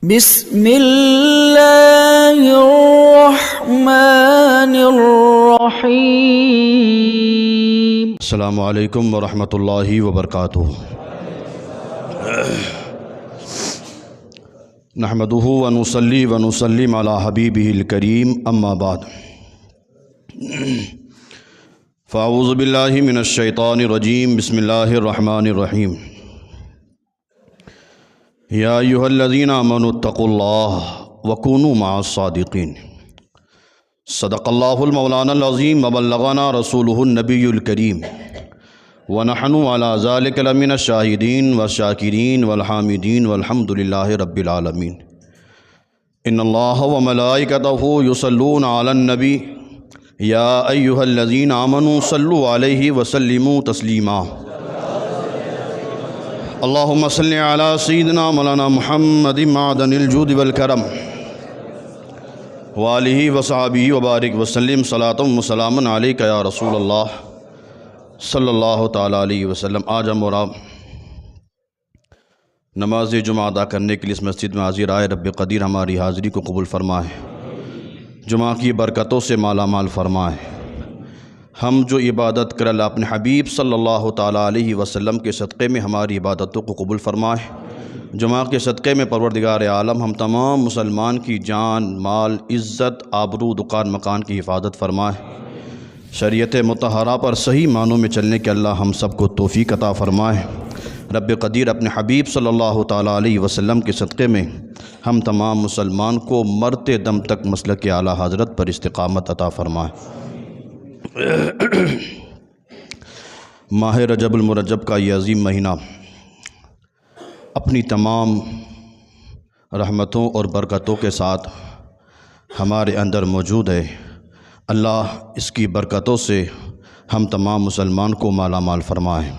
بسم اللہ الرحمن الرحیم۔ السلام علیکم ورحمۃ اللہ وبرکاتہ۔ نحمدہ ونصلی ونسلم علی حبیبہ الکریم، اما بعد، فاعوذ باللہ من الشیطان الرجیم، بسم اللہ الرحمن الرحیم۔ یا ایھا الذین آمنوا اتقوا اللہ وکونوا مع الصادقین۔ صدق اللہ المولانا العظیم وبلغنا رسولہ النبی الکریم، ونحن علی ذلک لمن الشاہدین والشاکرین والحامدین والحمد للہ رب العالمین۔ ان اللہ وملائکتہ یصلون علی النبی یا ایھا الذین آمنوا صلوا علیہ وسلموا تسلیما۔ اللہم صل علی سیدنا مولانا محمد معدن الجود والکرم وآلہ وصحبہ وبارک وسلم، صلاۃ وسلاما علیک یا رسول اللہ صلی اللہ تعالیٰ علیہ وسلم۔ آج ہم اور آپ نماز جمعہ ادا کرنے کے لیے اس مسجد میں حاضر آئے۔ رب قدیر ہماری حاضری کو قبول فرمائے، جمعہ کی برکتوں سے مالا مال فرمائے۔ ہم جو عبادت کر اللہ اپنے حبیب صلی اللہ تعالیٰ علیہ وسلم کے صدقے میں ہماری عبادتوں کو قبول فرمائے۔ جمعہ کے صدقے میں پروردگار عالم ہم تمام مسلمان کی جان، مال، عزت، آبرو، دکان مکان کی حفاظت فرمائے۔ شریعت مطہرہ پر صحیح معنوں میں چلنے کے اللہ ہم سب کو توفیق عطا فرمائے۔ رب قدیر اپنے حبیب صلی اللہ تعالیٰ علیہ وسلم کے صدقے میں ہم تمام مسلمان کو مرتے دم تک مسلک اعلیٰ حضرت پر استقامت عطا فرمائے۔ ماہ رجب المرجب کا یہ عظیم مہینہ اپنی تمام رحمتوں اور برکتوں کے ساتھ ہمارے اندر موجود ہے۔ اللہ اس کی برکتوں سے ہم تمام مسلمان کو مالا مال فرمائے۔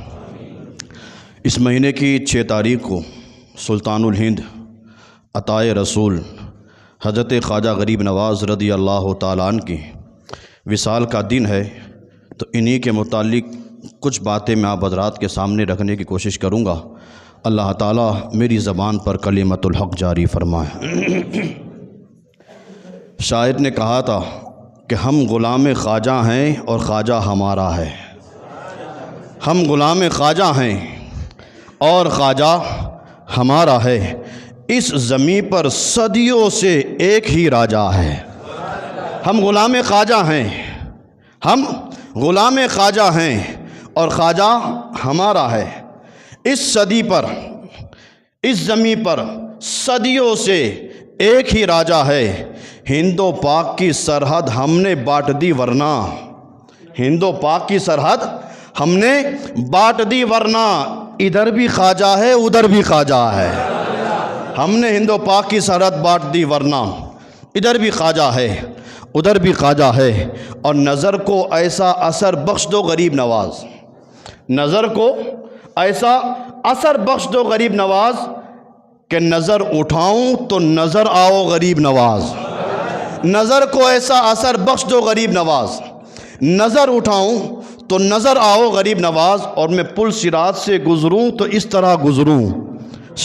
اس مہینے کی 6 تاریخ کو سلطان الہند عطائے رسول حضرت خواجہ غریب نواز رضی اللہ تعالیٰ عنہ کی وصال کا دن ہے، تو انہی کے متعلق کچھ باتیں میں آپ حضرات کے سامنے رکھنے کی کوشش کروں گا۔ اللہ تعالیٰ میری زبان پر کلمت الحق جاری فرمائے۔ شاعر نے کہا تھا کہ ہم غلام خواجہ ہیں اور خواجہ ہمارا ہے۔ ہم غلام خواجہ ہیں اور خواجہ ہمارا ہے، اس زمین پر صدیوں سے ایک ہی راجا ہے۔ ہم غلام خواجہ ہیں، ہم غلام خواجہ ہیں اور خواجہ ہمارا ہے، اس صدی پر، اس زمین پر صدیوں سے ایک ہی راجا ہے۔ ہند و پاک کی سرحد ہم نے بانٹ دی ورنہ، ہند و پاک کی سرحد ہم نے بانٹ دی ورنہ، ادھر بھی خواجہ ہے ادھر بھی خواجہ ہے۔ ہم نے ہند و پاک کی سرحد بانٹ دی ورنہ، ادھر بھی خواجہ ہے ادھر بھی خواجہ ہے۔ اور نظر کو ایسا اثر بخش دو غریب نواز، نظر کو ایسا اثر بخش دو غریب نواز، کہ نظر اٹھاؤں تو نظر آؤ غریب نواز۔ نظر کو ایسا اثر بخش دو غریب نواز، نظر اٹھاؤں تو نظر آؤ غریب نواز، اور میں پل صراط سے گزروں تو اس طرح گزروں۔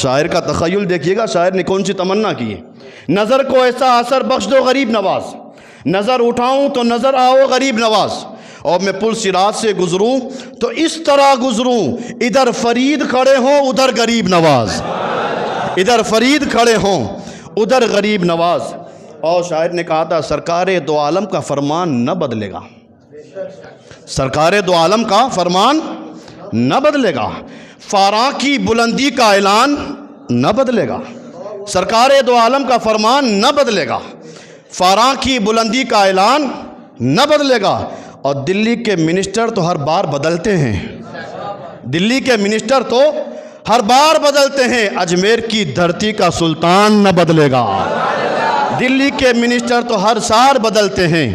شاعر کا تخیل دیکھیے گا، شاعر نے کون سی تمنا کی ہے۔ نظر کو ایسا اثر بخش دو غریب نواز، نظر اٹھاؤں تو نظر آؤ غریب نواز، اور میں پل صراط سے گزروں تو اس طرح گزروں، ادھر فرید کھڑے ہوں ادھر غریب نواز، ادھر فرید کھڑے ہوں ادھر غریب نواز۔ اور شاعر نے کہا تھا سرکار دو عالم کا فرمان نہ بدلے گا، سرکار دو عالم کا فرمان نہ بدلے گا، فاراں کی بلندی کا اعلان نہ بدلے گا، سرکار دو عالم کا فرمان نہ بدلے گا، فاراں کی بلندی کا اعلان نہ بدلے گا۔ اور دلی کے منسٹر تو ہر بار بدلتے ہیں، دلی کے منسٹر تو ہر بار بدلتے ہیں، اجمیر کی دھرتی کا سلطان نہ بدلے گا۔ دلی کے منسٹر تو ہر سال بدلتے ہیں،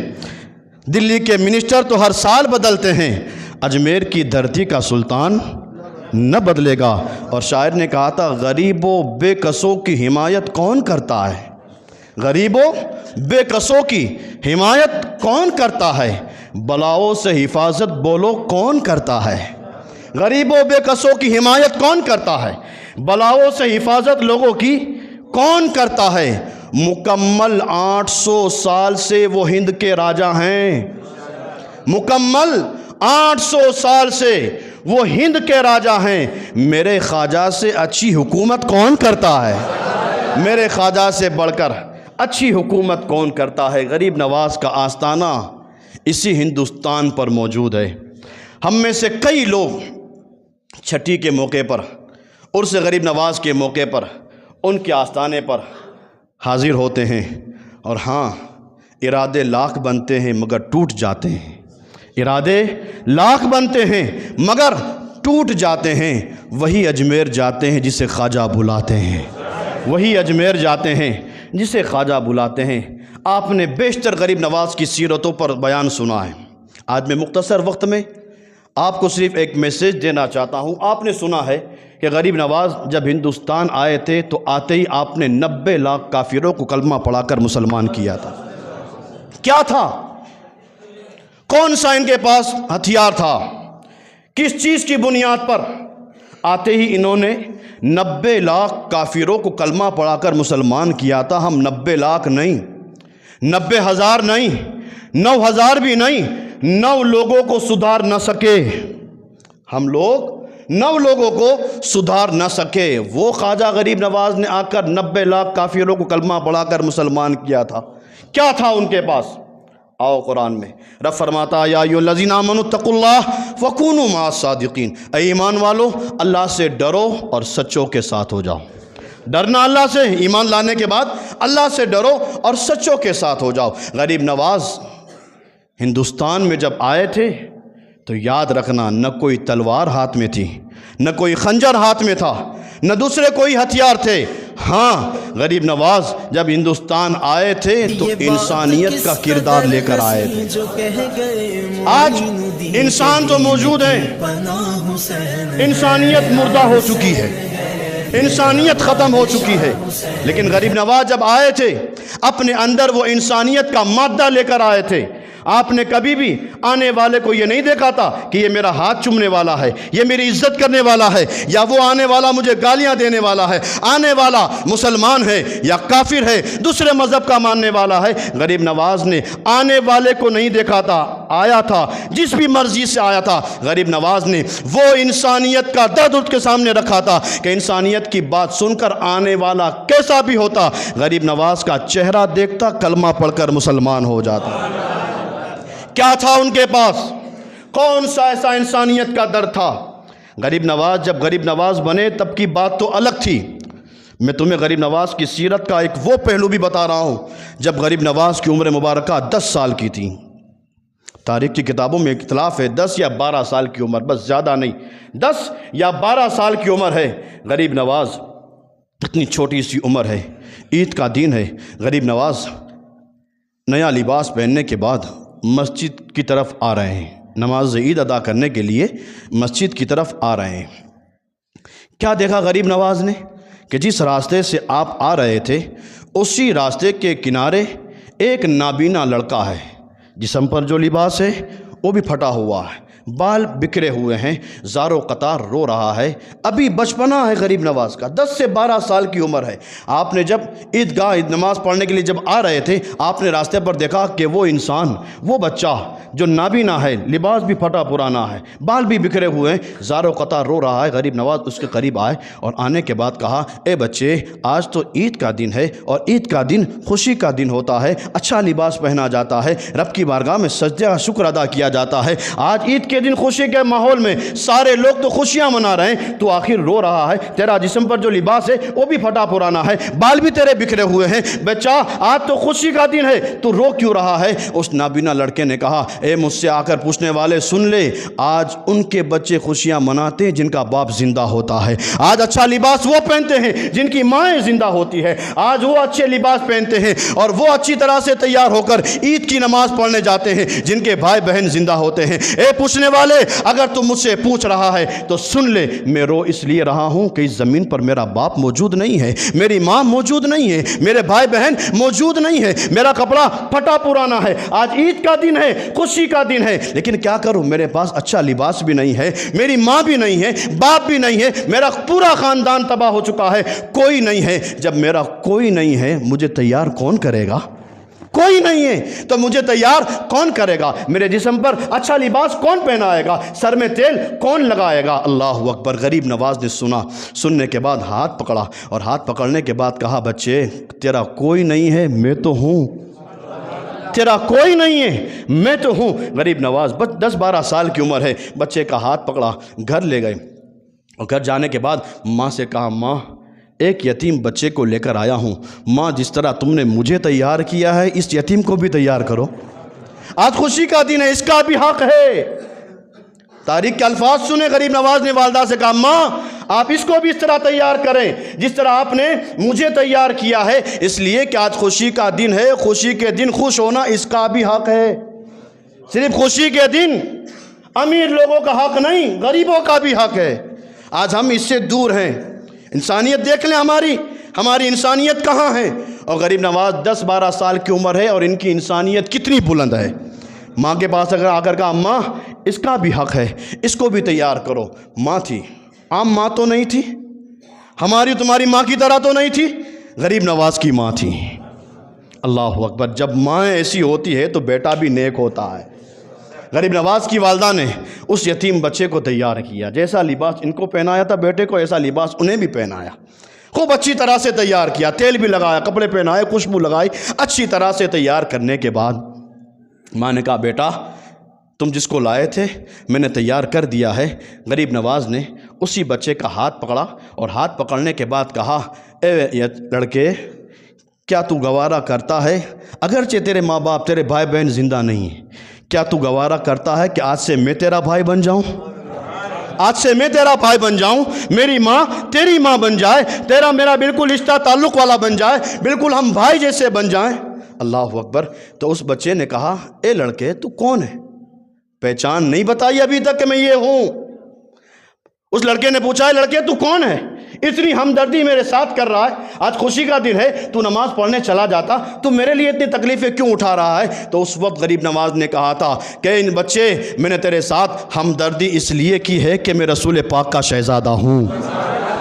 دلی کے منسٹر تو ہر سال بدلتے ہیں، اجمیر کی دھرتی کا سلطان نہ بدلے گا۔ اور شاعر نے کہا تھا غریب و بے کسوں کی حمایت کون کرتا ہے، غریب و بے کسوں کی حمایت کون کرتا ہے، بلاؤں سے حفاظت بولو کون کرتا ہے۔ غریب و بے کسوں کی حمایت کون کرتا ہے، بلاؤں سے حفاظت لوگوں کی کون کرتا ہے؟ مکمل 800 سال سے وہ ہند کے راجا ہیں، مکمل 800 سال سے وہ ہند کے راجا ہیں۔ میرے خواجہ سے اچھی حکومت کون کرتا ہے؟ میرے خواجہ سے بڑھ کر اچھی حکومت کون کرتا ہے؟ غریب نواز کا آستانہ اسی ہندوستان پر موجود ہے۔ ہم میں سے کئی لوگ چھٹی کے موقع پر، عرس غریب نواز کے موقع پر ان کے آستانے پر حاضر ہوتے ہیں، اور ہاں، ارادے لاکھ بنتے ہیں مگر ٹوٹ جاتے ہیں، ارادے لاکھ بنتے ہیں مگر ٹوٹ جاتے ہیں۔ وہی اجمیر جاتے ہیں جسے خواجہ بلاتے ہیں، وہی اجمیر جاتے ہیں جسے خواجہ بلاتے ہیں۔ آپ نے بیشتر غریب نواز کی سیرتوں پر بیان سنا ہے۔ آج میں مختصر وقت میں آپ کو صرف ایک میسیج دینا چاہتا ہوں۔ آپ نے سنا ہے کہ غریب نواز جب ہندوستان آئے تھے تو آتے ہی آپ نے 90 لاکھ کافروں کو کلمہ پڑھا کر مسلمان کیا تھا۔ کیا تھا؟ کون سا ان کے پاس ہتھیار تھا؟ کس چیز کی بنیاد پر آتے ہی انہوں نے 90 لاکھ کافروں کو کلمہ پڑھا کر مسلمان کیا تھا؟ ہم 90 لاکھ نہیں، 90,000 نہیں، 9,000 بھی نہیں، 9 لوگوں کو سدھار نہ سکے۔ ہم لوگ 9 لوگوں کو سدھار نہ سکے۔ وہ خواجہ غریب نواز نے آ کر 90 لاکھ کافروں کو کلمہ پڑھا کر مسلمان کیا تھا۔ کیا تھا ان کے پاس؟ آؤ قرآن میں رب فرماتا یا ایھا الذین آمنوا اتقوا اللہ وکونوا مع الصادقین، اے ایمان والو اللہ سے ڈرو اور سچوں کے ساتھ ہو جاؤ۔ ڈرنا اللہ سے، ایمان لانے کے بعد اللہ سے ڈرو اور سچوں کے ساتھ ہو جاؤ۔ غریب نواز ہندوستان میں جب آئے تھے تو یاد رکھنا، نہ کوئی تلوار ہاتھ میں تھی، نہ کوئی خنجر ہاتھ میں تھا، نہ دوسرے کوئی ہتھیار تھے۔ ہاں، غریب نواز جب ہندوستان آئے تھے تو انسانیت کا کردار لے کر آئے تھے۔ آج انسان تو موجود ہے، انسانیت مردہ ہو چکی ہے، انسانیت ختم ہو چکی ہے، لیکن غریب نواز جب آئے تھے اپنے اندر وہ انسانیت کا مادہ لے کر آئے تھے۔ آپ نے کبھی بھی آنے والے کو یہ نہیں دیکھا تھا کہ یہ میرا ہاتھ چومنے والا ہے، یہ میری عزت کرنے والا ہے، یا وہ آنے والا مجھے گالیاں دینے والا ہے۔ آنے والا مسلمان ہے یا کافر ہے، دوسرے مذہب کا ماننے والا ہے، غریب نواز نے آنے والے کو نہیں دیکھا تھا، آیا تھا جس بھی مرضی سے آیا تھا۔ غریب نواز نے وہ انسانیت کا درد اس کے سامنے رکھا تھا کہ انسانیت کی بات سن کر آنے والا کیسا بھی ہوتا، غریب نواز کا چہرہ دیکھتا، کلمہ پڑھ کر مسلمان ہو جاتا۔ کیا تھا ان کے پاس؟ کون سا ایسا انسانیت کا در تھا؟ غریب نواز جب غریب نواز بنے تب کی بات تو الگ تھی۔ میں تمہیں غریب نواز کی سیرت کا ایک وہ پہلو بھی بتا رہا ہوں جب غریب نواز کی عمر مبارکہ 10 سال کی تھی۔ تاریخ کی کتابوں میں اختلاف ہے 10 یا 12 سال کی عمر، بس زیادہ نہیں، 10 یا 12 سال کی عمر ہے۔ غریب نواز اتنی چھوٹی سی عمر ہے، عید کا دن ہے، غریب نواز نیا لباس پہننے کے بعد مسجد کی طرف آ رہے ہیں، نماز عید ادا کرنے کے لیے مسجد کی طرف آ رہے ہیں۔ کیا دیکھا غریب نواز نے کہ جس راستے سے آپ آ رہے تھے اسی راستے کے کنارے ایک نابینا لڑکا ہے، جسم پر جو لباس ہے وہ بھی پھٹا ہوا ہے، بال بکھرے ہوئے ہیں، زارو قطار رو رہا ہے۔ ابھی بچپنا ہے غریب نواز کا، 10 سے 12 سال کی عمر ہے۔ آپ نے جب عیدگاہ نماز پڑھنے کے لیے جب آ رہے تھے، آپ نے راستے پر دیکھا کہ وہ انسان، وہ بچہ جو نابینا ہے، لباس بھی پھٹا پرانا ہے، بال بھی بکھرے ہوئے ہیں، زارو قطار رو رہا ہے۔ غریب نواز اس کے قریب آئے اور آنے کے بعد کہا، اے بچے، آج تو عید کا دن ہے اور عید کا دن خوشی کا دن ہوتا ہے، اچھا لباس پہنا جاتا ہے، رب کی بارگاہ میں سجدہ شکر ادا کیا جاتا ہے۔ آج عید کے دن خوشی کے ماحول میں سارے لوگ تو خوشیاں منا رہے ہیں، تو آخر رو رہا ہے، تیرا جسم پر جو لباس ہے وہ بھی پھٹا پرانا ہے، بال بھی تیرے بکھرے ہوئے ہیں، بچہ آج تو خوشی کا دن ہے، تو رو کیوں رہا ہے؟ اس نابینا لڑکے نے کہا، اے مجھ سے آ کر پوچھنے والے سن لے، آج ان کے بچے خوشیاں مناتے ہیں جن کا باپ زندہ ہوتا ہے، آج اچھا لباس وہ پہنتے ہیں جن کی مائیں زندہ ہوتی ہے، آج وہ اچھے لباس پہنتے ہیں اور وہ اچھی طرح سے تیار ہو کر عید کی نماز پڑھنے جاتے ہیں جن کے بھائی بہن زندہ ہوتے ہیں۔ اے پوچھنے سمجھنے والے اگر تم مجھ سے پوچھ رہا ہے تو سن لے، میں رو اس لیے رہا ہوں کہ اس زمین پر میرا باپ موجود نہیں ہے، میری ماں موجود نہیں ہے، میرے بھائی بہن موجود نہیں ہے، میرا کپڑا پھٹا پرانا ہے، آج عید کا دن ہے، خوشی کا دن ہے، لیکن کیا کروں، میرے پاس اچھا لباس بھی نہیں ہے، میری ماں بھی نہیں ہے، باپ بھی نہیں ہے، میرا پورا خاندان تباہ ہو چکا ہے، کوئی نہیں ہے۔ جب میرا کوئی نہیں ہے مجھے تیار کون کرے گا؟ کوئی نہیں ہے تو مجھے تیار کون کرے گا؟ میرے جسم پر اچھا لباس کون پہنائے گا؟ سر میں تیل کون لگائے گا؟ اللہ اکبر۔ غریب نواز نے سنا، سننے کے بعد ہاتھ پکڑا، اور ہاتھ پکڑنے کے بعد کہا، بچے تیرا کوئی نہیں ہے، میں تو ہوں، تیرا کوئی نہیں ہے، میں تو ہوں۔ غریب نواز 10-12 سال کی عمر ہے، بچے کا ہاتھ پکڑا، گھر لے گئے، اور گھر جانے کے بعد ماں سے کہا، ماں ایک یتیم بچے کو لے کر آیا ہوں، ماں جس طرح تم نے مجھے تیار کیا ہے اس یتیم کو بھی تیار کرو، آج خوشی کا دن ہے، اس کا بھی حق ہے۔ تاریخ کے الفاظ سنے، غریب نواز نے والدہ سے کہا، ماں آپ اس کو بھی اس طرح تیار کریں جس طرح آپ نے مجھے تیار کیا ہے، اس لیے کہ آج خوشی کا دن ہے، خوشی کے دن خوش ہونا اس کا بھی حق ہے۔ صرف خوشی کے دن امیر لوگوں کا حق نہیں، غریبوں کا بھی حق ہے۔ آج ہم اس سے دور ہیں، انسانیت دیکھ لیں، ہماری انسانیت کہاں ہے؟ اور غریب نواز 10-12 سال کی عمر ہے اور ان کی انسانیت کتنی بلند ہے۔ ماں کے پاس اگر آ کر کہا، ماں اس کا بھی حق ہے، اس کو بھی تیار کرو۔ ماں تھی، عام ماں تو نہیں تھی، ہماری تمہاری ماں کی طرح تو نہیں تھی، غریب نواز کی ماں تھی۔ اللہ اکبر۔ جب ماں ایسی ہوتی ہے تو بیٹا بھی نیک ہوتا ہے۔ غریب نواز کی والدہ نے اس یتیم بچے کو تیار کیا، جیسا لباس ان کو پہنایا تھا بیٹے کو، ایسا لباس انہیں بھی پہنایا، خوب اچھی طرح سے تیار کیا، تیل بھی لگایا، کپڑے پہنائے، خوشبو لگائی، اچھی طرح سے تیار کرنے کے بعد ماں نے کہا، بیٹا تم جس کو لائے تھے میں نے تیار کر دیا ہے۔ غریب نواز نے اسی بچے کا ہاتھ پکڑا، اور ہاتھ پکڑنے کے بعد کہا، اے لڑکے کیا تو گوارا کرتا ہے، اگرچہ تیرے ماں باپ تیرے بھائی بہن زندہ نہیں ہیں، کیا تو گوارا کرتا ہے کہ آج سے میں تیرا بھائی بن جاؤں؟ آج سے میں تیرا بھائی بن جاؤں، میری ماں تیری ماں بن جائے، تیرا میرا بالکل رشتہ تعلق والا بن جائے، بالکل ہم بھائی جیسے بن جائیں۔ اللہ اکبر۔ تو اس بچے نے کہا، اے لڑکے تو کون ہے؟ پہچان نہیں بتائی ابھی تک کہ میں یہ ہوں۔ اس لڑکے نے پوچھا، اے لڑکے تو کون ہے؟ اتنی ہمدردی میرے ساتھ کر رہا ہے، آج خوشی کا دن ہے، تو نماز پڑھنے چلا جاتا، تو میرے لیے اتنی تکلیفیں کیوں اٹھا رہا ہے؟ تو اس وقت غریب نواز نے کہا تھا کہ ان بچے میں نے تیرے ساتھ ہمدردی اس لیے کی ہے کہ میں رسول پاک کا شہزادہ ہوں،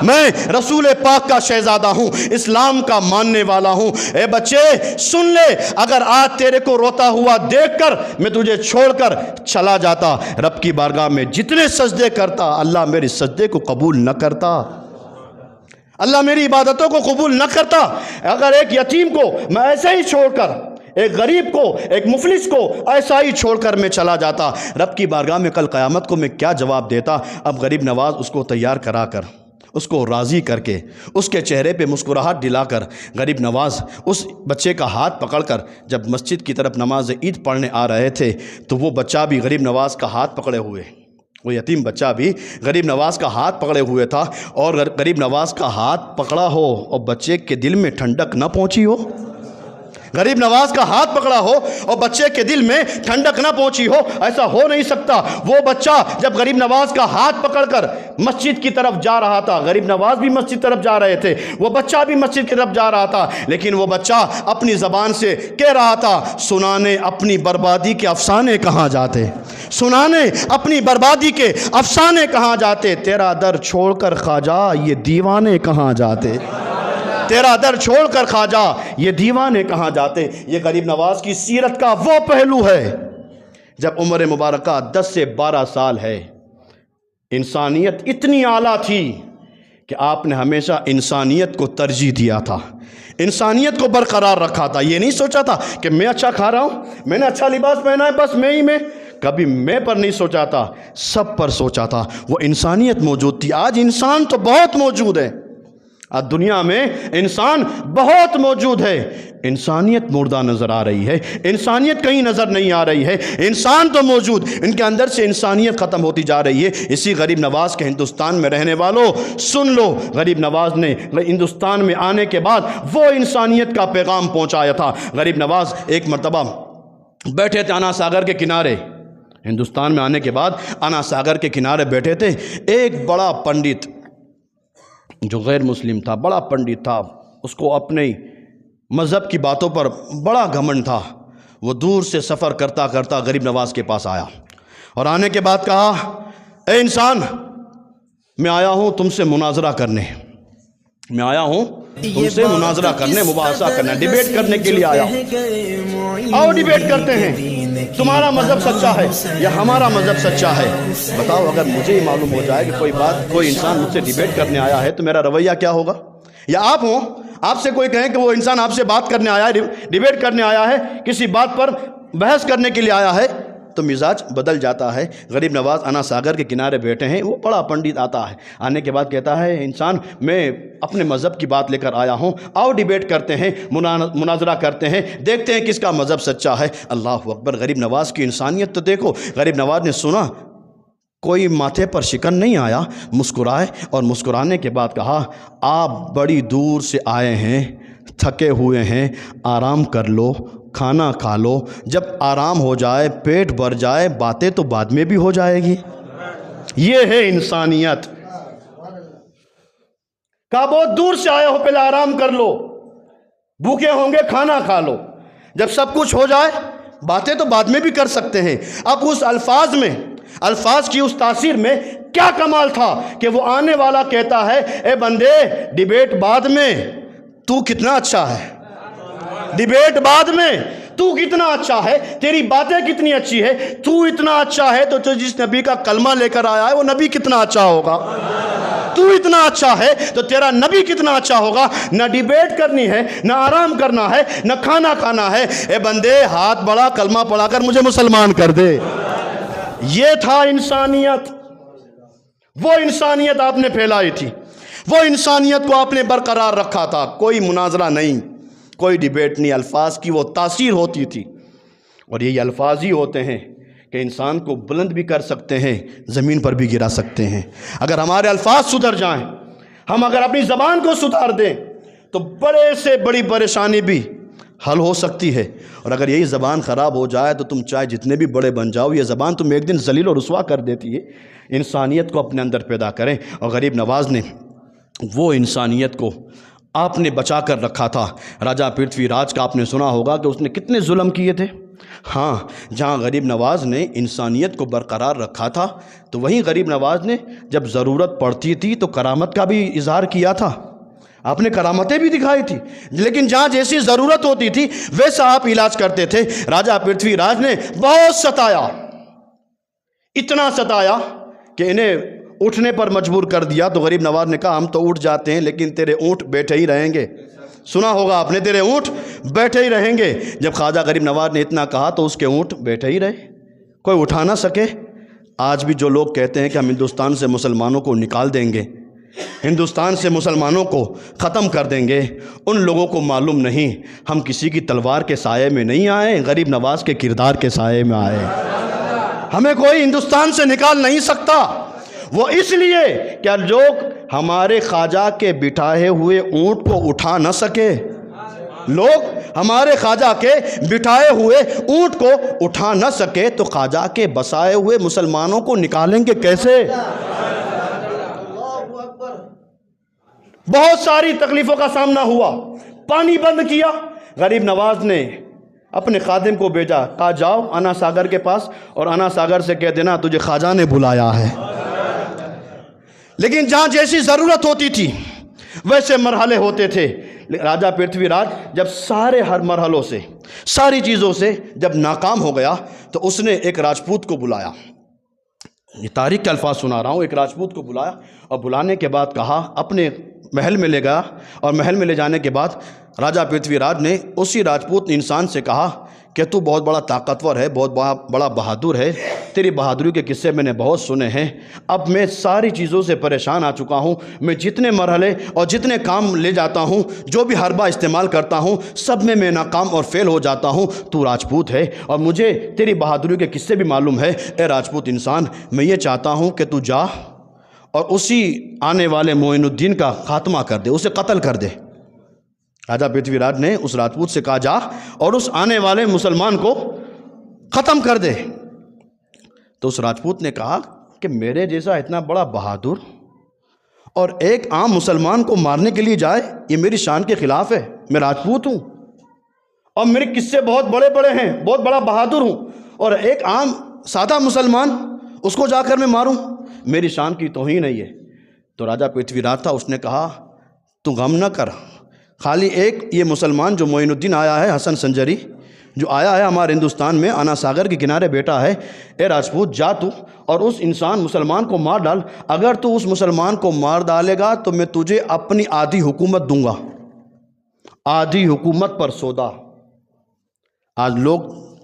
میں رسول پاک کا شہزادہ ہوں، اسلام کا ماننے والا ہوں۔ اے بچے سن لے، اگر آج تیرے کو روتا ہوا دیکھ کر میں تجھے چھوڑ کر چلا جاتا، رب کی بارگاہ میں جتنے سجدے کرتا اللہ میری سجدے کو قبول نہ کرتا، اللہ میری عبادتوں کو قبول نہ کرتا۔ اگر ایک یتیم کو میں ایسے ہی چھوڑ کر، ایک غریب کو، ایک مفلس کو ایسا ہی چھوڑ کر میں چلا جاتا، رب کی بارگاہ میں کل قیامت کو میں کیا جواب دیتا؟ اب غریب نواز اس کو تیار کرا کر، اس کو راضی کر کے، اس کے چہرے پہ مسکراہٹ دلا کر، غریب نواز اس بچے کا ہاتھ پکڑ کر جب مسجد کی طرف نماز عید پڑھنے آ رہے تھے تو وہ بچہ بھی غریب نواز کا ہاتھ پکڑے ہوئے، وہ یتیم بچہ بھی غریب نواز کا ہاتھ پکڑے ہوئے تھا، اور غریب نواز کا ہاتھ پکڑا ہو اور بچے کے دل میں ٹھنڈک نہ پہنچی ہو، غریب نواز کا ہاتھ پکڑا ہو اور بچے کے دل میں ٹھنڈک نہ پہنچی ہو، ایسا ہو نہیں سکتا۔ وہ بچہ جب غریب نواز کا ہاتھ پکڑ کر مسجد کی طرف جا رہا تھا، غریب نواز بھی مسجد کی طرف جا رہے تھے، وہ بچہ بھی مسجد کی طرف جا رہا تھا، لیکن وہ بچہ اپنی زبان سے کہہ رہا تھا، سنانے اپنی بربادی کے افسانے کہاں جاتے، سنانے اپنی بربادی کے افسانے کہاں جاتے، تیرا در چھوڑ کر خواجہ یہ دیوانے کہاں جاتے، تیرا در چھوڑ کر خواجہ یہ دیوانے کہاں جاتے۔ یہ غریب نواز کی سیرت کا وہ پہلو ہے جب عمر مبارکہ 10 سے 12 سال ہے، انسانیت اتنی اعلیٰ تھی کہ آپ نے ہمیشہ انسانیت کو ترجیح دیا تھا، انسانیت کو برقرار رکھا تھا۔ یہ نہیں سوچا تھا کہ میں اچھا کھا رہا ہوں، میں نے اچھا لباس پہنا ہے، بس میں ہی میں، کبھی میں پر نہیں سوچا تھا، سب پر سوچا تھا۔ وہ انسانیت موجود تھی۔ آج انسان تو بہت موجود ہے، آج دنیا میں انسان بہت موجود ہے، انسانیت مردہ نظر آ رہی ہے، انسانیت کہیں نظر نہیں آ رہی ہے۔ انسان تو موجود، ان کے اندر سے انسانیت ختم ہوتی جا رہی ہے۔ اسی غریب نواز کے ہندوستان میں رہنے والوں سن لو، غریب نواز نے ہندوستان میں آنے کے بعد وہ انسانیت کا پیغام پہنچایا تھا۔ غریب نواز ایک مرتبہ بیٹھے تھے انا ساگر کے کنارے، ہندوستان میں آنے کے بعد انا ساگر کے کنارے بیٹھے تھے، ایک بڑا پنڈت جو غیر مسلم تھا، بڑا پنڈت تھا، اس کو اپنے مذہب کی باتوں پر بڑا گھمنڈ تھا۔ وہ دور سے سفر کرتا کرتا غریب نواز کے پاس آیا اور آنے کے بعد کہا، اے انسان، میں آیا ہوں تم سے مناظرہ کرنے، میں آیا ہوں تم سے مناظرہ کرنے، مباحثہ کرنے، ڈیبیٹ کرنے کے لیے آیا ہوں۔ آؤ ڈیبیٹ کرتے ہیں، تمہارا مذہب سچا ہے یا ہمارا مذہب سچا ہے؟ بتاؤ، اگر مجھے ہی معلوم ہو جائے کہ کوئی انسان مجھ سے ڈیبیٹ کرنے آیا ہے تو میرا رویہ کیا ہوگا؟ یا آپ ہوں، آپ سے کوئی کہیں کہ وہ انسان آپ سے بات کرنے آیا ہے، ڈیبیٹ کرنے آیا ہے، کسی بات پر بحث کرنے کے لیے آیا ہے، تو مزاج بدل جاتا ہے۔ غریب نواز انا ساگر کے کنارے بیٹھے ہیں، وہ بڑا پنڈت آتا ہے، آنے کے بعد کہتا ہے، انسان، میں اپنے مذہب کی بات لے کر آیا ہوں، آؤ ڈیبیٹ کرتے ہیں، مناظرہ کرتے ہیں، دیکھتے ہیں کس کا مذہب سچا ہے۔ اللہ اکبر! غریب نواز کی انسانیت تو دیکھو۔ غریب نواز نے سنا، کوئی ماتھے پر شکن نہیں آیا، مسکرائے اور مسکرانے کے بعد کہا، آپ بڑی دور سے آئے ہیں، تھکے ہوئے ہیں، آرام کر لو، کھانا کھا لو، جب آرام ہو جائے، پیٹ بھر جائے، باتیں تو بعد میں بھی ہو جائے گی۔ یہ ہے انسانیت۔ کہا بہت دور سے آئے ہو، پہلے آرام کر لو، بھوکے ہوں گے، کھانا کھا لو، جب سب کچھ ہو جائے باتیں تو بعد میں بھی کر سکتے ہیں۔ اب اس الفاظ کی اس تاثیر میں کیا کمال تھا کہ وہ آنے والا کہتا ہے، اے بندے، ڈیبیٹ بعد میں، تو کتنا اچھا ہے، ڈیبیٹ بعد میں، تو کتنا اچھا ہے، تیری باتیں کتنی اچھی ہے، تو اتنا اچھا ہے تو جس نبی کا کلمہ لے کر آیا ہے وہ نبی کتنا اچھا ہوگا، تو اتنا اچھا ہے تو تیرا نبی کتنا اچھا ہوگا۔ نہ ڈیبیٹ کرنی ہے، نہ آرام کرنا ہے، نہ کھانا کھانا ہے، اے بندے، ہاتھ بڑا، کلمہ پڑھا کر مجھے مسلمان کر دے۔ یہ تھا انسانیت، وہ انسانیت آپ نے پھیلائی تھی، وہ انسانیت کو آپ نے برقرار رکھا تھا۔ کوئی مناظرہ نہیں، کوئی ڈیبیٹ نہیں، الفاظ کی وہ تاثیر ہوتی تھی، اور یہی الفاظ ہی ہوتے ہیں کہ انسان کو بلند بھی کر سکتے ہیں، زمین پر بھی گرا سکتے ہیں۔ اگر ہمارے الفاظ سدھر جائیں، ہم اگر اپنی زبان کو سدھار دیں تو بڑے سے بڑی پریشانی بھی حل ہو سکتی ہے، اور اگر یہی زبان خراب ہو جائے تو تم چاہے جتنے بھی بڑے بن جاؤ، یہ زبان تم ایک دن ذلیل و رسوا کر دیتی ہے۔ انسانیت کو اپنے اندر پیدا کریں، اور غریب نواز نے وہ انسانیت کو آپ نے بچا کر رکھا تھا۔ راجہ پرتھوی راج کا آپ نے سنا ہوگا کہ اس نے کتنے ظلم کیے تھے۔ ہاں، جہاں غریب نواز نے انسانیت کو برقرار رکھا تھا، تو وہیں غریب نواز نے جب ضرورت پڑتی تھی تو کرامت کا بھی اظہار کیا تھا، آپ نے کرامتیں بھی دکھائی تھی، لیکن جہاں جیسی ضرورت ہوتی تھی ویسا آپ علاج کرتے تھے۔ راجہ پرتھوی راج نے بہت ستایا، اتنا ستایا کہ انہیں اٹھنے پر مجبور کر دیا، تو غریب نواز نے کہا، ہم تو اٹھ جاتے ہیں لیکن تیرے اونٹ بیٹھے ہی رہیں گے۔ سنا ہوگا آپ نے، تیرے اونٹ بیٹھے ہی رہیں گے۔ جب خواجہ غریب نواز نے اتنا کہا تو اس کے اونٹ بیٹھے ہی رہے، کوئی اٹھا نہ سکے۔ آج بھی جو لوگ کہتے ہیں کہ ہم ہندوستان سے مسلمانوں کو نکال دیں گے، ہندوستان سے مسلمانوں کو ختم کر دیں گے، ان لوگوں کو معلوم نہیں ہم کسی کی تلوار کے سائے میں نہیں آئے، غریب نواز کے کردار کے سائے میں آئے۔ ہمیں کوئی ہندوستان سے نکال نہیں سکتا، وہ اس لیے کہ لوگ ہمارے خواجہ کے بٹھائے ہوئے اونٹ کو اٹھا نہ سکے، لوگ ہمارے خواجہ کے بٹھائے ہوئے اونٹ کو اٹھا نہ سکے تو خواجہ کے بسائے ہوئے مسلمانوں کو نکالیں گے کیسے؟ بہت ساری تکلیفوں کا سامنا ہوا، پانی بند کیا، غریب نواز نے اپنے خادم کو بھیجا، کہا جاؤ انا ساگر کے پاس اور انا ساگر سے کہہ دینا تجھے خواجہ نے بلایا ہے۔ لیکن جہاں جیسی ضرورت ہوتی تھی ویسے مرحلے ہوتے تھے۔ راجہ پرتھوی راج جب ہر مرحلوں سے، ساری چیزوں سے جب ناکام ہو گیا تو اس نے ایک راجپوت کو بلایا، یہ تاریخ کے الفاظ سنا رہا ہوں، ایک راجپوت کو بلایا اور بلانے کے بعد کہا، اپنے محل میں لے گیا، اور محل میں لے جانے کے بعد راجہ پرتھوی راج نے اسی راجپوت انسان سے کہا کہ تو بہت بڑا طاقتور ہے، بہت بڑا بہادر ہے، تیری بہادری کے قصے میں نے بہت سنے ہیں، اب میں ساری چیزوں سے پریشان آ چکا ہوں، میں جتنے مرحلے اور جتنے کام لے جاتا ہوں، جو بھی حربہ استعمال کرتا ہوں، سب میں ناکام اور فیل ہو جاتا ہوں، تو راجپوت ہے اور مجھے تیری بہادری کے قصے بھی معلوم ہے، اے راجپوت انسان، میں یہ چاہتا ہوں کہ تو جا اور اسی آنے والے معین الدین کا خاتمہ کر دے، اسے قتل کر دے۔ راجہ پرتھوی راج نے اس راجپوت سے کہا، جا اور اس آنے والے مسلمان کو ختم کر دے۔ تو اس راجپوت نے کہا کہ میرے جیسا اتنا بڑا بہادر اور ایک عام مسلمان کو مارنے کے لیے جائے، یہ میری شان کے خلاف ہے۔ میں راجپوت ہوں اور میرے قصے بہت بڑے بڑے ہیں، بہت بڑا بہادر ہوں، اور ایک عام سادہ مسلمان اس کو جا کر میں ماروں، میری شان کی توہین ہے یہ۔ تو راجہ پرتھوی راج تھا، اس نے کہا تو غم نہ کر، خالی ایک یہ مسلمان جو معین الدین آیا ہے، حسن سنجری جو آیا ہے ہمارے ہندوستان میں، آنا ساگر کے کنارے بیٹا ہے، اے راجپوت جا تو اور اس انسان مسلمان کو مار ڈال۔ اگر تو اس مسلمان کو مار ڈالے گا تو میں تجھے اپنی آدھی حکومت دوں گا، آدھی حکومت پر سودا۔ آج لوگ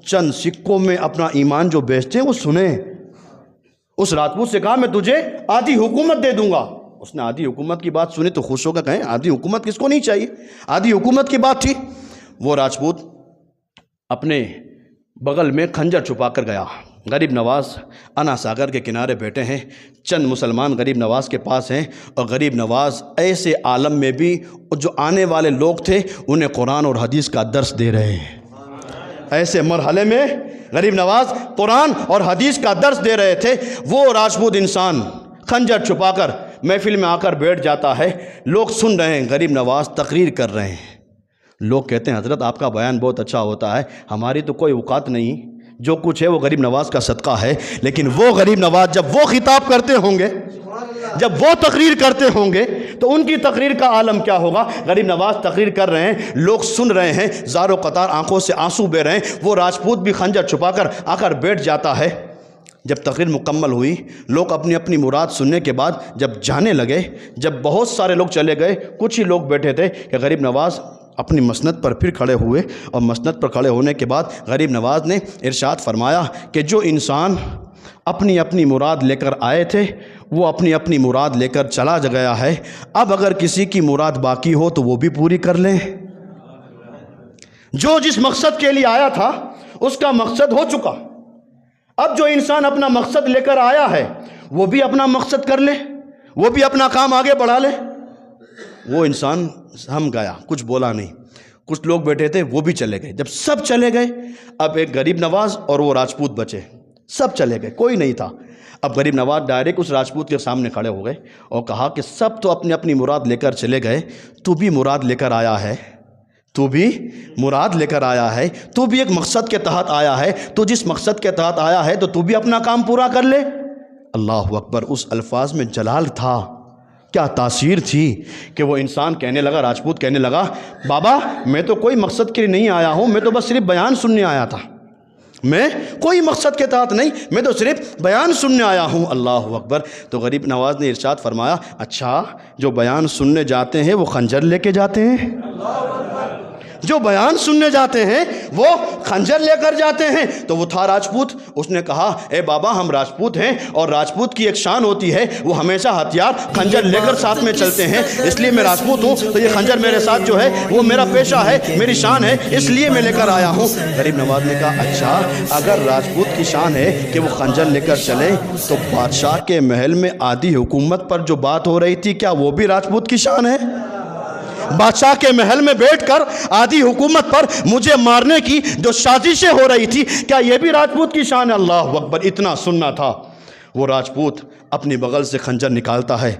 چند سکوں میں اپنا ایمان جو بیچتے ہیں وہ سنیں۔ اس راجپوت سے کہا میں تجھے آدھی حکومت دے دوں گا۔ اس نے آدھی حکومت کی بات سنی تو خوش ہو کر کہیں آدھی حکومت کس کو نہیں چاہیے، آدھی حکومت کی بات تھی۔ وہ راجپوت اپنے بغل میں خنجر چھپا کر گیا۔ غریب نواز انا ساگر کے کنارے بیٹھے ہیں، چند مسلمان غریب نواز کے پاس ہیں، اور غریب نواز ایسے عالم میں بھی جو آنے والے لوگ تھے انہیں قرآن اور حدیث کا درس دے رہے ہیں۔ ایسے مرحلے میں غریب نواز قرآن اور حدیث کا درس دے رہے تھے۔ وہ راجپوت انسان خنجر چھپا کر محفل میں آ کر بیٹھ جاتا ہے، لوگ سن رہے ہیں، غریب نواز تقریر کر رہے ہیں۔ لوگ کہتے ہیں حضرت آپ کا بیان بہت اچھا ہوتا ہے، ہماری تو کوئی اوقات نہیں، جو کچھ ہے وہ غریب نواز کا صدقہ ہے۔ لیکن وہ غریب نواز جب وہ خطاب کرتے ہوں گے، جب وہ تقریر کرتے ہوں گے تو ان کی تقریر کا عالم کیا ہوگا۔ غریب نواز تقریر کر رہے ہیں، لوگ سن رہے ہیں، زار و قطار آنکھوں سے آنسو بہہ رہے ہیں۔ وہ راجپوت بھی خنجر چھپا کر آ کر بیٹھ جاتا ہے۔ جب تقریر مکمل ہوئی، لوگ اپنی اپنی مراد سننے کے بعد جب جانے لگے، جب بہت سارے لوگ چلے گئے، کچھ ہی لوگ بیٹھے تھے کہ غریب نواز اپنی مسند پر پھر کھڑے ہوئے، اور مسند پر کھڑے ہونے کے بعد غریب نواز نے ارشاد فرمایا کہ جو انسان اپنی اپنی مراد لے کر آئے تھے وہ اپنی اپنی مراد لے کر چلا گیا ہے، اب اگر کسی کی مراد باقی ہو تو وہ بھی پوری کر لیں۔ جو جس مقصد کے لیے آیا تھا اس کا مقصد ہو چکا، اب جو انسان اپنا مقصد لے کر آیا ہے وہ بھی اپنا مقصد کر لے، وہ بھی اپنا کام آگے بڑھا لے۔ وہ انسان ہم گیا، کچھ بولا نہیں، کچھ لوگ بیٹھے تھے وہ بھی چلے گئے۔ جب سب چلے گئے، اب ایک غریب نواز اور وہ راجپوت بچے، سب چلے گئے، کوئی نہیں تھا۔ اب غریب نواز ڈائریکٹ اس راجپوت کے سامنے کھڑے ہو گئے اور کہا کہ سب تو اپنی اپنی مراد لے کر چلے گئے، تو بھی مراد لے کر آیا ہے، تو بھی مراد لے کر آیا ہے، تو بھی ایک مقصد کے تحت آیا ہے، تو جس مقصد کے تحت آیا ہے تو بھی اپنا کام پورا کر لے۔ اللہ اکبر! اس الفاظ میں جلال تھا، کیا تاثیر تھی کہ وہ انسان کہنے لگا، راجپوت کہنے لگا بابا میں تو کوئی مقصد کے لیے نہیں آیا ہوں، میں تو بس صرف بیان سننے آیا تھا، میں کوئی مقصد کے تحت نہیں، میں تو صرف بیان سننے آیا ہوں۔ اللہ اکبر! تو غریب نواز نے ارشاد فرمایا اچھا جو بیان سننے جاتے ہیں وہ خنجر لے کے جاتے ہیں؟ جو بیان سننے جاتے ہیں وہ خنجر لے کر جاتے ہیں؟ تو وہ تھا راجپوت، اس نے کہا اے بابا ہم راجپوت ہیں، اور راجپوت کی ایک شان ہوتی ہے وہ ہمیشہ ہتھیار خنجر لے کر ساتھ میں چلتے ہیں، اس لیے میں راجپوت ہوں، تو یہ خنجر میرے ساتھ جو ہے وہ میرا پیشہ ہے، میری شان ہے، اس لیے میں لے کر آیا ہوں۔ غریب نواز نے کہا اچھا اگر راجپوت کی شان ہے کہ وہ خنجر لے کر چلے تو بادشاہ کے محل میں آدھی حکومت پر جو بات ہو رہی تھی کیا وہ بھی راجپوت کی شان ہے؟ بادشاہ کے محل میں بیٹھ کر آدھی حکومت پر مجھے مارنے کی جو سازشیں ہو رہی تھی کیا یہ بھی راجپوت کی شان ہے؟ اللہ اکبر! اتنا سننا تھا۔ وہ راجپوت اپنی بغل سے خنجر نکالتا ہے،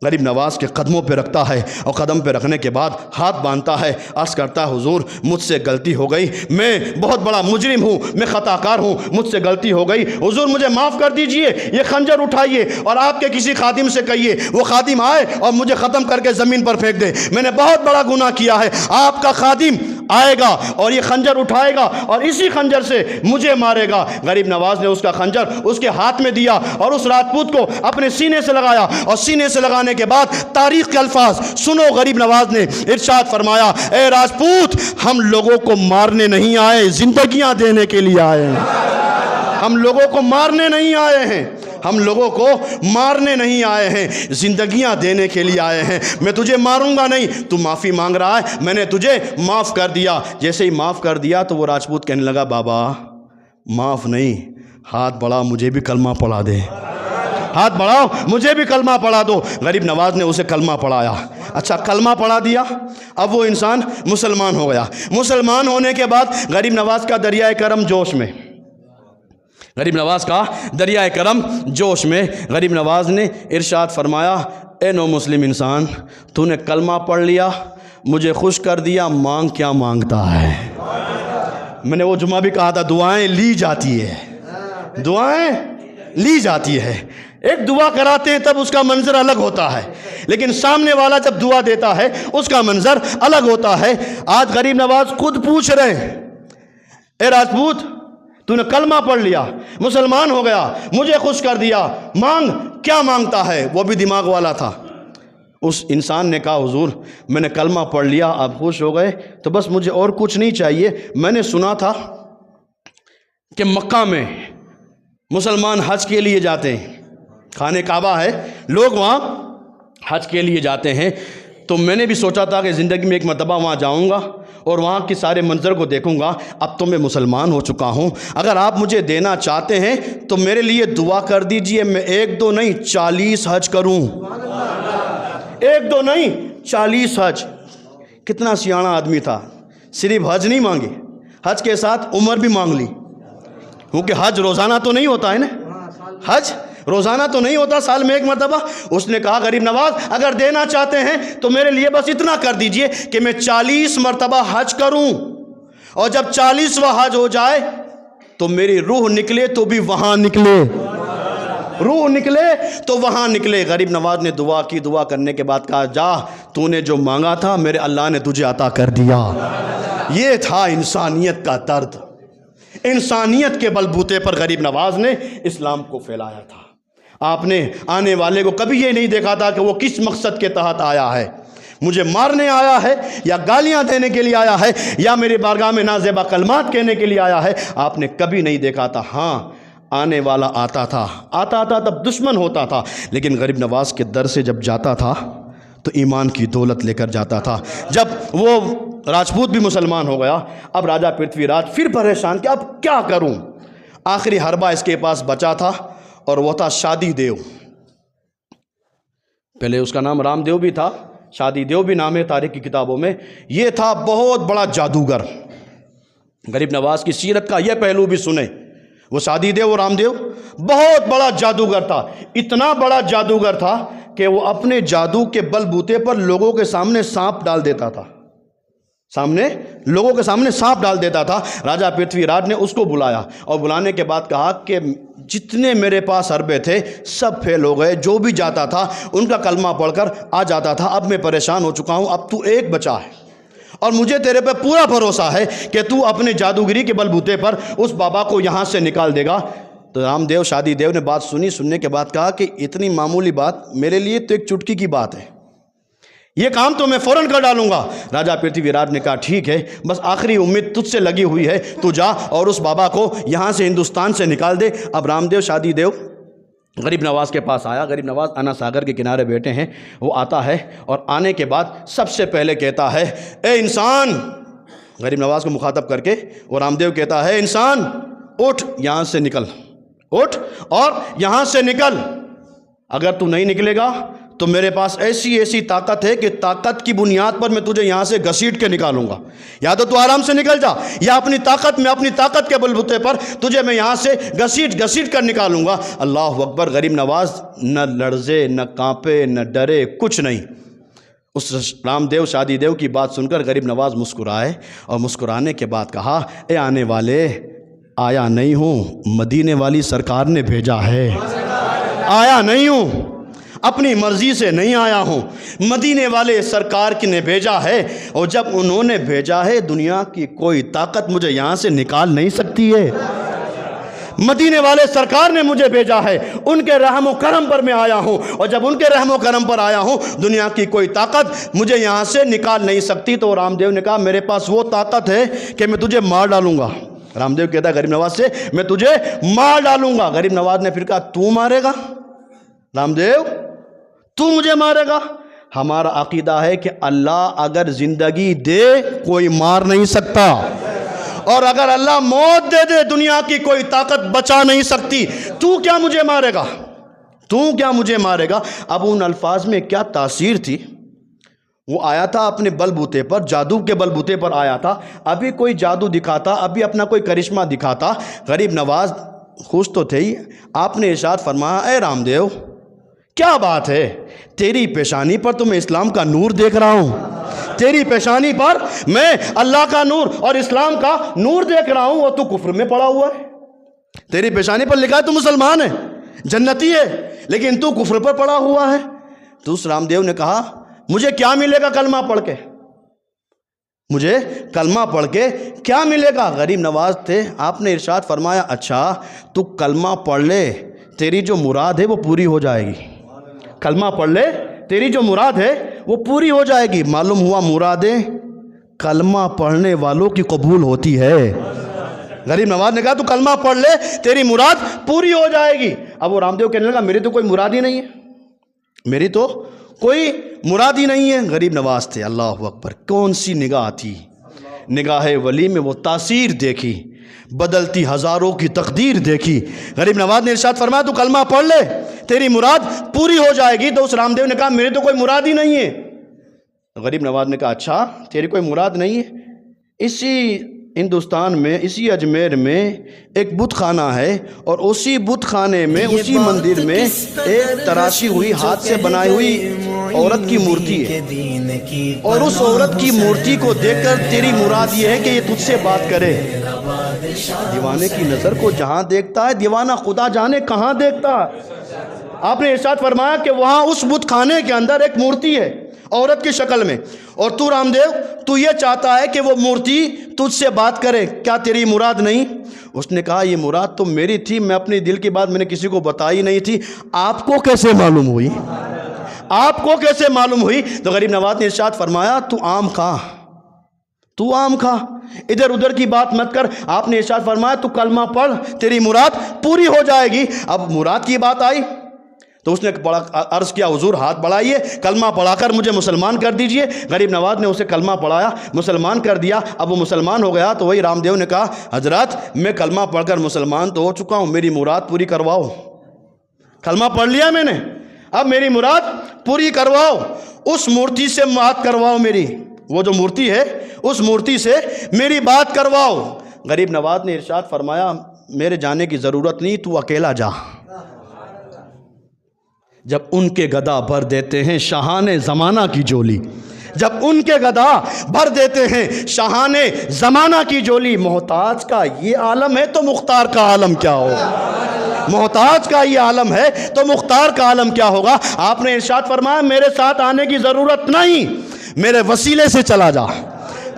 غریب نواز کے قدموں پہ رکھتا ہے، اور قدم پہ رکھنے کے بعد ہاتھ باندھتا ہے، عرض کرتا ہے حضور مجھ سے غلطی ہو گئی، میں بہت بڑا مجرم ہوں، میں خطا کار ہوں، مجھ سے غلطی ہو گئی، حضور مجھے معاف کر دیجئے، یہ خنجر اٹھائیے اور آپ کے کسی خادم سے کہیے وہ خادم آئے اور مجھے ختم کر کے زمین پر پھینک دے، میں نے بہت بڑا گناہ کیا ہے، آپ کا خادم آئے گا اور یہ خنجر اٹھائے گا اور اسی خنجر سے مجھے مارے گا۔ غریب نواز نے اس کا خنجر اس کے ہاتھ میں دیا اور اس راجپوت کو اپنے سینے سے لگایا، اور سینے سے لگانے کے بعد تاریخ کے الفاظ سنو، غریب نواز نے ارشاد فرمایا اے راجپوت ہم لوگوں کو مارنے نہیں آئے، زندگیاں دینے کے لیے آئے ہیں، ہم لوگوں کو مارنے نہیں آئے ہیں، ہم لوگوں کو مارنے نہیں آئے ہیں، زندگیاں دینے کے لیے آئے ہیں، میں تجھے ماروں گا نہیں، تو معافی مانگ رہا ہے، میں نے تجھے معاف کر دیا۔ جیسے ہی معاف کر دیا تو وہ راجپوت کہنے لگا بابا معاف نہیں، ہاتھ بڑھا مجھے بھی کلمہ پڑھا دے، ہاتھ بڑھاؤ مجھے بھی کلمہ پڑھا دو۔ غریب نواز نے اسے کلمہ پڑھایا، اچھا کلمہ پڑھا دیا، اب وہ انسان مسلمان ہو گیا۔ مسلمان ہونے کے بعد غریب نواز کا دریائے کرم جوش میں، غریب نواز کا دریائے کرم جوش میں غریب نواز نے ارشاد فرمایا، اے نو مسلم انسان، تو نے کلمہ پڑھ لیا، مجھے خوش کر دیا، مانگ کیا مانگتا ہے۔ میں نے وہ جمعہ بھی کہا تھا، دعائیں لی جاتی ہے، دعائیں لی جاتی ہے۔ ایک دعا کراتے ہیں تب اس کا منظر الگ ہوتا ہے، لیکن سامنے والا جب دعا دیتا ہے اس کا منظر الگ ہوتا ہے۔ آج غریب نواز خود پوچھ رہے ہیں، اے راجپوت، تو نے کلمہ پڑھ لیا، مسلمان ہو گیا، مجھے خوش کر دیا، مانگ کیا مانگتا ہے؟ وہ بھی دماغ والا تھا۔ اس انسان نے کہا، حضور میں نے کلمہ پڑھ لیا، آپ خوش ہو گئے تو بس مجھے اور کچھ نہیں چاہیے۔ میں نے سنا تھا کہ مکہ میں مسلمان حج کے لیے جاتے ہیں، خانہ کعبہ ہے، لوگ وہاں حج کے لیے جاتے ہیں، تو میں نے بھی سوچا تھا کہ زندگی میں ایک مرتبہ وہاں جاؤں گا اور وہاں کے سارے منظر کو دیکھوں گا۔ اب تو میں مسلمان ہو چکا ہوں، اگر آپ مجھے دینا چاہتے ہیں تو میرے لیے دعا کر دیجئے، میں 1-2 نہیں 40 حج کروں۔ 1-2 نہیں 40 حج۔ کتنا سیاںہ آدمی تھا، صرف حج نہیں مانگے، حج کے ساتھ عمر بھی مانگ لی، کیونکہ حج روزانہ تو نہیں ہوتا ہے نا، حج روزانہ تو نہیں ہوتا، سال میں ایک مرتبہ۔ اس نے کہا، غریب نواز اگر دینا چاہتے ہیں تو میرے لیے بس اتنا کر دیجئے کہ میں 40 مرتبہ حج کروں، اور جب 40واں حج ہو جائے تو میری روح نکلے تو بھی وہاں نکلے، روح نکلے تو وہاں نکلے۔ غریب نواز نے دعا کی، دعا کرنے کے بعد کہا، جا تو نے جو مانگا تھا میرے اللہ نے تجھے عطا کر دیا۔ یہ تھا انسانیت کا درد، انسانیت کے بلبوتے پر غریب نواز نے اسلام کو پھیلایا تھا۔ آپ نے آنے والے کو کبھی یہ نہیں دیکھا تھا کہ وہ کس مقصد کے تحت آیا ہے، مجھے مارنے آیا ہے یا گالیاں دینے کے لیے آیا ہے یا میری بارگاہ میں نازیبا کلمات کہنے کے لیے آیا ہے، آپ نے کبھی نہیں دیکھا تھا۔ ہاں، آنے والا آتا تھا تب دشمن ہوتا تھا، لیکن غریب نواز کے در سے جب جاتا تھا تو ایمان کی دولت لے کر جاتا تھا۔ جب وہ راجپوت بھی مسلمان ہو گیا، اب راجہ پرتھوی راج پھر پریشان کہ اب کیا کروں۔ آخری حربہ اس کے پاس بچا تھا اور وہ تھا شادی دیو۔ پہلے اس کا نام رام دیو بھی تھا، شادی دیو بھی نام ہے تاریخ کی کتابوں میں۔ یہ تھا بہت بڑا جادوگر۔ غریب نواز کی سیرت کا یہ پہلو بھی سنیں، وہ شادی دیو اور رام دیو بہت بڑا جادوگر تھا، اتنا بڑا جادوگر تھا کہ وہ اپنے جادو کے بل بوتے پر لوگوں کے سامنے سانپ ڈال دیتا تھا، لوگوں کے سامنے سانپ ڈال دیتا تھا۔ راجہ پرتھوی راج نے اس کو بلایا اور بلانے کے بعد کہا کہ جتنے میرے پاس حربے تھے سب فیل ہو گئے، جو بھی جاتا تھا ان کا کلمہ پڑھ کر آ جاتا تھا، اب میں پریشان ہو چکا ہوں، اب تو ایک بچا ہے اور مجھے تیرے پہ پورا بھروسہ ہے کہ تو اپنے جادوگری کے بل بوتے پر اس بابا کو یہاں سے نکال دے گا۔ تو رام دیو شادی دیو نے بات سنی، سننے کے بعد کہا کہ اتنی معمولی بات میرے لیے تو ایک چٹکی کی بات ہے، یہ کام تو میں فوراً کر ڈالوں گا۔ راجہ پرتھوی راج نے کہا، ٹھیک ہے، بس آخری امید تجھ سے لگی ہوئی ہے، تو جا اور اس بابا کو یہاں سے ہندوستان سے نکال دے۔ اب رام دیو شادی دیو غریب نواز کے پاس آیا۔ غریب نواز انا ساگر کے کنارے بیٹھے ہیں، وہ آتا ہے اور آنے کے بعد سب سے پہلے کہتا ہے، اے انسان، غریب نواز کو مخاطب کر کے وہ رام دیو کہتا ہے، انسان اٹھ، یہاں سے نکل، اٹھ اور یہاں سے نکل، اگر تو نہیں نکلے گا تو میرے پاس ایسی طاقت ہے کہ طاقت کی بنیاد پر میں تجھے یہاں سے گھسیٹ کے نکالوں گا، یا تو آرام سے نکل جا، یا اپنی طاقت کے بلبوتے پر تجھے میں یہاں سے گھسیٹ کر نکالوں گا۔ اللہ اکبر۔ غریب نواز نہ لرزے، نہ کانپے، نہ ڈرے، کچھ نہیں۔ اس رام دیو شادی دیو کی بات سن کر غریب نواز مسکرائے اور مسکرانے کے بعد کہا، اے آنے والے، آیا نہیں ہوں، مدینے والی سرکار نے بھیجا ہے، آیا نہیں ہوں، اپنی مرضی سے نہیں آیا ہوں، مدینے والے سرکار کی نے بھیجا ہے، اور جب انہوں نے بھیجا ہے دنیا کی کوئی طاقت مجھے یہاں سے نکال نہیں سکتی ہے۔ مدینے والے سرکار نے مجھے بھیجا ہے، ان کے رحم و کرم پر میں آیا ہوں، اور جب ان کے رحم و کرم پر آیا ہوں دنیا کی کوئی طاقت مجھے یہاں سے نکال نہیں سکتی۔ تو رام دیو نے کہا، میرے پاس وہ طاقت ہے کہ میں تجھے مار ڈالوں گا۔ رام دیو کہتا ہے غریب نواز سے، میں تجھے مار ڈالوں گا۔ غریب نواز نے پھر کہا، تو مارے گا؟ رام دیو، تو مجھے مارے گا؟ ہمارا عقیدہ ہے کہ اللہ اگر زندگی دے کوئی مار نہیں سکتا، اور اگر اللہ موت دے دے دنیا کی کوئی طاقت بچا نہیں سکتی، تو کیا مجھے مارے گا؟ تو کیا مجھے مارے گا؟ اب ان الفاظ میں کیا تاثیر تھی؟ وہ آیا تھا اپنے بل بوتے پر، جادو کے بل بوتے پر آیا تھا، ابھی کوئی جادو دکھاتا، ابھی اپنا کوئی کرشمہ دکھاتا، غریب نواز خوش تو تھے ہی، آپ نے ارشاد فرمایا اے رام دیو کیا بات ہے، تیری پیشانی پر تو میں اسلام کا نور دیکھ رہا ہوں، تیری پیشانی پر میں اللہ کا نور اور اسلام کا نور دیکھ رہا ہوں، اور تو کفر میں پڑا ہوا ہے۔ تیری پیشانی پر لکھا ہے تو مسلمان ہے، جنتی ہے، لیکن تو کفر پر پڑا ہوا ہے۔ تو اس رام دیو نے کہا مجھے کیا ملے گا کلمہ پڑھ کے، مجھے کلمہ پڑھ کے کیا ملے گا؟ غریب نواز تھے، آپ نے ارشاد فرمایا اچھا تو کلمہ پڑھ لے، تیری جو مراد ہے وہ پوری ہو جائے گی، کلمہ پڑھ لے تیری جو مراد ہے وہ پوری ہو جائے گی۔ معلوم ہوا مرادیں کلمہ پڑھنے والوں کی قبول ہوتی ہے۔ غریب نواز نے کہا تو کلمہ پڑھ لے تیری مراد پوری ہو جائے گی۔ اب وہ رام دیو کہنے لگا میری تو کوئی مراد ہی نہیں ہے، میری تو کوئی مراد ہی نہیں ہے۔ غریب نواز تھے، اللہ اکبر، کون سی نگاہ تھی، نگاہ ولی میں وہ تاثیر دیکھی، بدلتی ہزاروں کی تقدیر دیکھی۔ غریب نواز نے ارشاد فرمایا تو کلمہ پڑھ لے تیری مراد پوری ہو جائے گی۔ تو اس رام دیو نے کہا میری تو کوئی مراد ہی نہیں ہے۔ غریب نواز نے کہا اچھا تیری کوئی مراد نہیں ہے؟ اسی ہندوستان میں، اسی اجمیر میں ایک بت خانہ ہے، اور اسی بت خانے میں، اسی مندر میں ایک تراشی ہوئی ہاتھ سے بنائی ہوئی عورت کی مورتی ہے، اور اس عورت کی مورتی کو دیکھ کر تیری مراد یہ ہے کہ یہ تجھ سے بات کرے۔ دیوانے کی نظر کو جہاں دیکھتا ہے، دیوانہ خدا جانے کہاں دیکھتا ہے۔ آپ نے ارشاد فرمایا کہ وہاں اس بت خانے کے اندر ایک مورتی ہے عورت کی شکل میں، اور تو رام دیو تو یہ چاہتا ہے کہ وہ مورتی تجھ سے بات کرے، کیا تیری مراد نہیں؟ اس نے کہا یہ مراد تو میری تھی، میں اپنے دل کی بات میں نے کسی کو بتائی نہیں تھی، آپ کو کیسے معلوم ہوئی؟ آپ کو کیسے معلوم ہوئی؟ تو غریب نواز نے ارشاد فرمایا تو عام کھا، تو عام کھا، ادھر ادھر کی بات مت کر۔ آپ نے ارشاد فرمایا تو کلمہ پڑھ تیری مراد پوری ہو جائے گی۔ اب مراد کی بات آئی تو اس نے عرض کیا حضور ہاتھ بڑھائیے، کلمہ پڑھا کر مجھے مسلمان کر دیجئے۔ غریب نواز نے اسے کلمہ پڑھایا، مسلمان کر دیا۔ اب وہ مسلمان ہو گیا تو وہی رام دیو نے کہا حضرات میں کلمہ پڑھ کر مسلمان تو ہو چکا ہوں، میری مراد پوری کرواؤ۔ کلمہ پڑھ لیا میں نے، اب میری مراد پوری کرواؤ، اس مورتی سے بات کرواؤ، میری وہ جو مورتی ہے اس مورتی سے میری بات کرواؤ۔ غریب نواز نے ارشاد فرمایا میرے جانے کی ضرورت نہیں، تو اکیلا جا۔ جب ان کے گدا بھر دیتے ہیں شاہان زمانہ کی جولی، جب ان کے گدا بھر دیتے ہیں شاہان زمانہ کی جولی، محتاج کا یہ عالم ہے تو مختار کا عالم کیا ہوگا؟ محتاج کا یہ عالم ہے تو مختار کا عالم کیا ہوگا؟ آپ نے ارشاد فرمایا میرے ساتھ آنے کی ضرورت نہیں، میرے وسیلے سے چلا جا،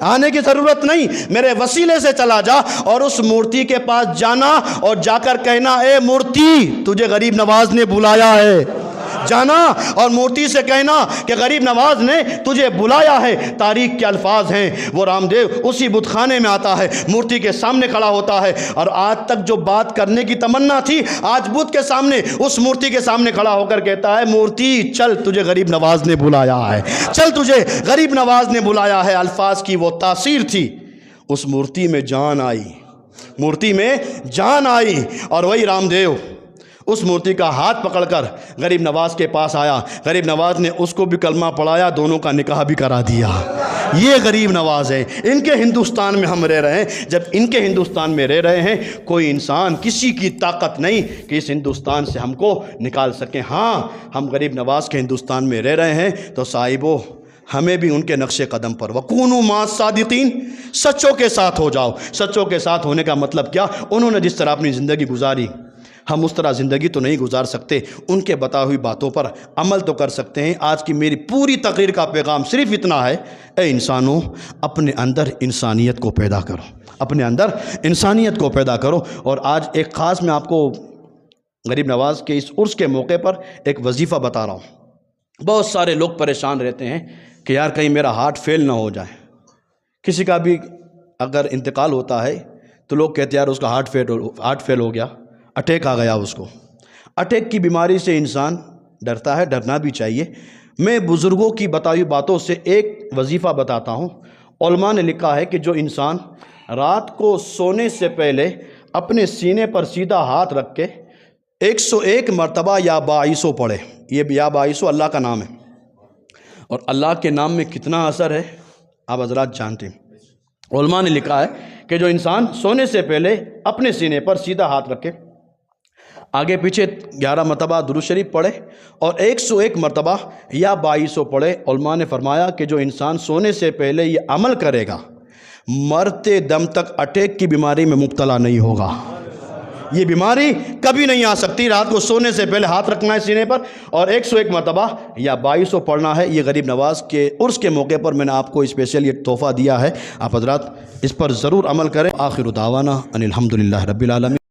آنے کی ضرورت نہیں، میرے وسیلے سے چلا جا، اور اس مورتی کے پاس جانا اور جا کر کہنا اے مورتی تجھے غریب نواز نے بلایا ہے، جانا اور مورتی سے کہنا کہ غریب نواز نے تجھے بلایا ہے۔ تاریخ کے الفاظ ہیں، وہ رام دیو اسی بت خانے میں آتا ہے، مورتی کے سامنے کھڑا ہوتا ہے، اور آج تک جو بات کرنے کی تمنا تھی آج بت کے سامنے، اس مورتی کے سامنے کھڑا ہو کر کہتا ہے مورتی چل تجھے غریب نواز نے بلایا ہے، چل تجھے غریب نواز نے بلایا ہے۔ الفاظ کی وہ تاثیر تھی، اس مورتی میں جان آئی، مورتی میں جان آئی، اور وہی رام دیو اس مورتی کا ہاتھ پکڑ کر غریب نواز کے پاس آیا، غریب نواز نے اس کو بھی کلمہ پڑھایا، دونوں کا نکاح بھی کرا دیا۔ یہ غریب نواز ہے، ان کے ہندوستان میں ہم رہ رہے ہیں۔ جب ان کے ہندوستان میں رہ رہے ہیں، کوئی انسان، کسی کی طاقت نہیں کہ اس ہندوستان سے ہم کو نکال سکیں۔ ہاں ہم غریب نواز کے ہندوستان میں رہ رہے ہیں تو صاحبو ہمیں بھی ان کے نقش قدم پر وَكُونُوا مَعَ الصَّادِقِينَ، سچوں کے ساتھ ہو جاؤ۔ سچوں کے ساتھ ہونے کا مطلب کیا؟ انہوں نے جس طرح اپنی زندگی گزاری ہم اس طرح زندگی تو نہیں گزار سکتے، ان کے بتائی ہوئی باتوں پر عمل تو کر سکتے ہیں۔ آج کی میری پوری تقریر کا پیغام صرف اتنا ہے، اے انسانوں اپنے اندر انسانیت کو پیدا کرو، اپنے اندر انسانیت کو پیدا کرو۔ اور آج ایک خاص میں آپ کو غریب نواز کے اس عرس کے موقع پر ایک وظیفہ بتا رہا ہوں۔ بہت سارے لوگ پریشان رہتے ہیں کہ یار کہیں میرا ہارٹ فیل نہ ہو جائے۔ کسی کا بھی اگر انتقال ہوتا ہے تو لوگ کہتے ہیں یار اس کا ہارٹ فیل ہو گیا، اٹیک آ گیا اس کو۔ اٹیک کی بیماری سے انسان ڈرتا ہے، ڈرنا بھی چاہیے۔ میں بزرگوں کی بتائی باتوں سے ایک وظیفہ بتاتا ہوں۔ علماء نے لکھا ہے کہ جو انسان رات کو سونے سے پہلے اپنے سینے پر سیدھا ہاتھ رکھ کے 101 مرتبہ یا باعثو پڑھے، یہ یا باعثو اللہ کا نام ہے، اور اللہ کے نام میں کتنا اثر ہے آپ حضرات جانتے ہیں۔ علماء نے لکھا ہے کہ جو انسان سونے سے پہلے اپنے سینے پر سیدھا ہاتھ رکھے آگے پیچھے 11 مرتبہ درود شریف پڑھے اور 101 مرتبہ یا 2200 پڑھے۔ علماء نے فرمایا کہ جو انسان سونے سے پہلے یہ عمل کرے گا مرتے دم تک اٹیک کی بیماری میں مبتلا نہیں ہوگا۔ یہ بیماری کبھی نہیں آ سکتی۔ رات کو سونے سے پہلے ہاتھ رکھنا ہے سینے پر اور 101 مرتبہ یا 2200 پڑھنا ہے۔ یہ غریب نواز کے عرس کے موقع پر میں نے آپ کو اسپیشل یہ تحفہ دیا ہے، آپ حضرات اس پر ضرور عمل کریں۔ آخر دعوانا ان الحمدللہ رب العالمین۔